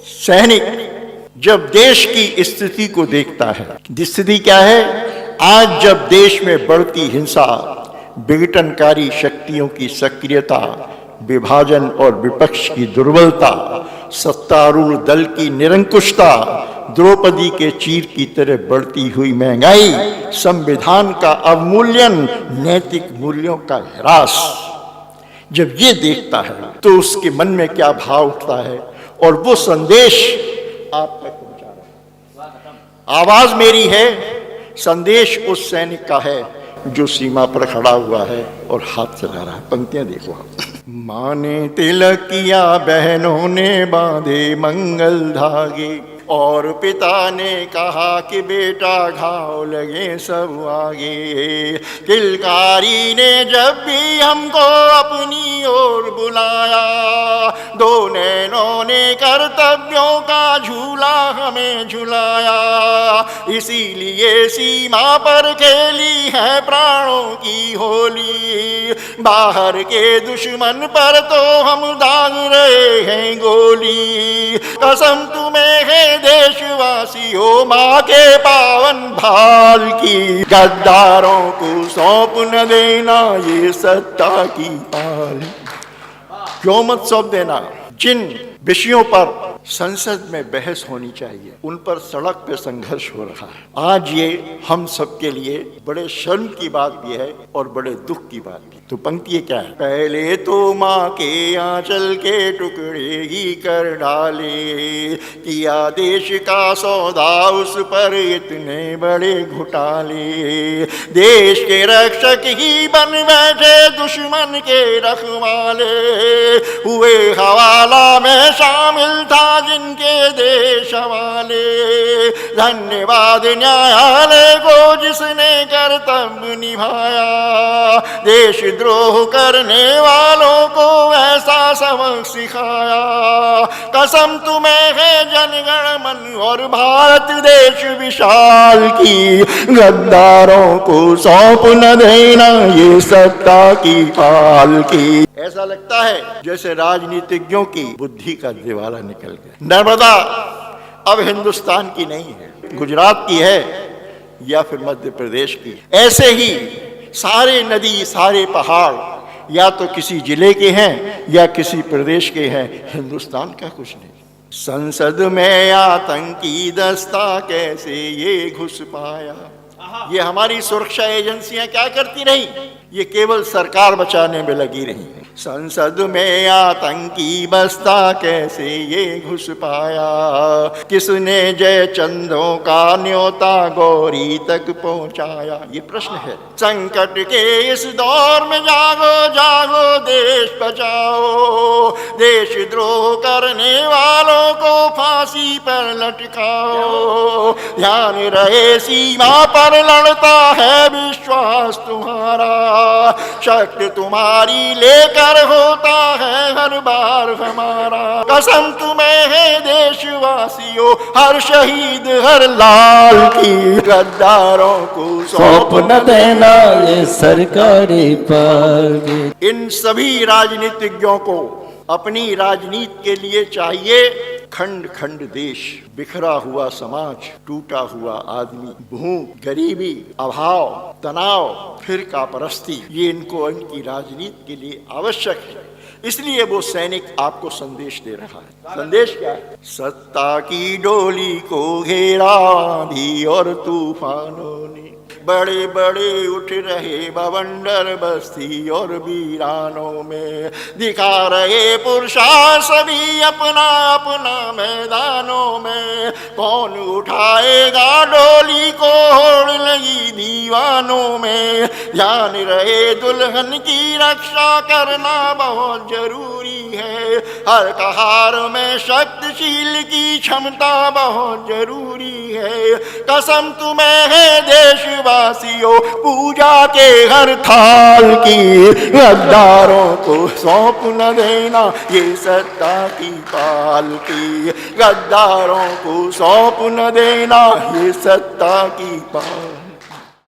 सैनिक जब देश की स्थिति को देखता है, स्थिति क्या है? आज जब देश में बढ़ती हिंसा, विघटनकारी शक्तियों की सक्रियता, विभाजन और विपक्ष की दुर्बलता, सत्तारूढ़ दल की निरंकुशता, द्रौपदी के चीर की तरह बढ़ती हुई महंगाई, संविधान का अवमूल्यन, नैतिक मूल्यों का ह्रास, जब ये देखता है तो उसके मन में क्या भाव उठता है और वो संदेश आप तक पहुंचा रहा है। आवाज मेरी है, संदेश उस सैनिक का है जो सीमा पर खड़ा हुआ है और हाथ चला रहा है। पंक्तियां देखो आप। माँ ने तिलक किया, बहनों ने बांधे मंगल धागे, और पिता ने कहा कि बेटा घाव लगे सब आगे। किलकारी ने जब भी हमको अपनी ओर बुलाया, दो नैनों ने कर्तव्यों का झूला हमें झुलाया। इसीलिए सीमा पर खेली है प्राणों की होली, बाहर के दुश्मन पर तो हम दाग रहे हैं गोली। कसम तुम्हें है देशवासियों माँ के पावन भाल की, गद्दारों को सौंप न देना ये सत्ता की पाल। क्यों मत सौंप देना? जिन विषयों पर संसद में बहस होनी चाहिए उन पर सड़क पे संघर्ष हो रहा है। आज ये हम सबके लिए बड़े शर्म की बात भी है और बड़े दुख की बात भी। तो पंक्ति क्या है? पहले तो माँ के आंचल के टुकड़े ही कर डाले, किया देश का सौदा उस पर इतने बड़े घुटाले। देश के रक्षक ही बन बैठे दुश्मन के रखवाले, हुए हवाला में शामिल था जिनके देश वाले। धन्यवाद न्यायालय को जिसने कर्तव्य निभाया, देशद्रोह करने वालों को ऐसा सबक सिखाया। कसम तुम्हें है जनगण मन और भारत देश विशाल की, गद्दारों को सौंप न देना ये सत्ता की पाल की। ऐसा लगता है जैसे राजनीतिज्ञों की बुद्धि का दिवाला निकल गया। नर्मदा अब हिंदुस्तान की नहीं है, गुजरात की है या फिर मध्य प्रदेश की। ऐसे ही सारे नदी, सारे पहाड़ या तो किसी जिले के हैं या किसी प्रदेश के हैं, हिंदुस्तान का कुछ नहीं। संसद में आतंकी दस्ता कैसे ये घुस पाया, ये हमारी सुरक्षा एजेंसियां क्या करती रही? ये केवल सरकार बचाने में लगी रही। संसद में आतंकी बस्ता कैसे ये घुस पाया, किसने जय चंदों का न्योता गौरी तक पहुंचाया? ये प्रश्न है। संकट के इस दौर में जागो जागो देश बचाओ, देशद्रोह करने वालों को फांसी पर लटकाओ। ध्यान रहे सीमा पर लड़ता है विश्वास तुम्हारा, शक्ति तुम्हारी लेकर होता है हर बार हमारा। कसम तुम्हें है देशवासियों हर शहीद हर लाल की, गद्दारों को सौंप न देना ये सरकारी पाल। इन सभी राजनीतिज्ञों को अपनी राजनीति के लिए चाहिए खंड खंड देश, बिखरा हुआ समाज, टूटा हुआ आदमी, भूख, गरीबी, अभाव, तनाव, फिरका परस्ती, ये इनको इनकी राजनीति के लिए आवश्यक है। इसलिए वो सैनिक आपको संदेश दे रहा है। संदेश क्या है? सत्ता की डोली को घेरा आंधी और तूफानों ने, बड़े बड़े उठ रहे बवंडर बस्ती और वीरानों में, दिखा रहे पुरुषा सभी अपना अपना मैदानों में। कौन उठाएगा डोली को होड़ लगी दीवानों में, जान रहे दुल्हन की रक्षा करना बहुत जरूरी है। हर कहार में शक्तिशील की क्षमता बहुत जरूरी है। कसम तुम्हें है देशवासियों पूजा के हर थाल की, गद्दारों को सौंप न देना ये सत्ता की पाल की, गद्दारों को सौंप न देना ये सत्ता की पाल।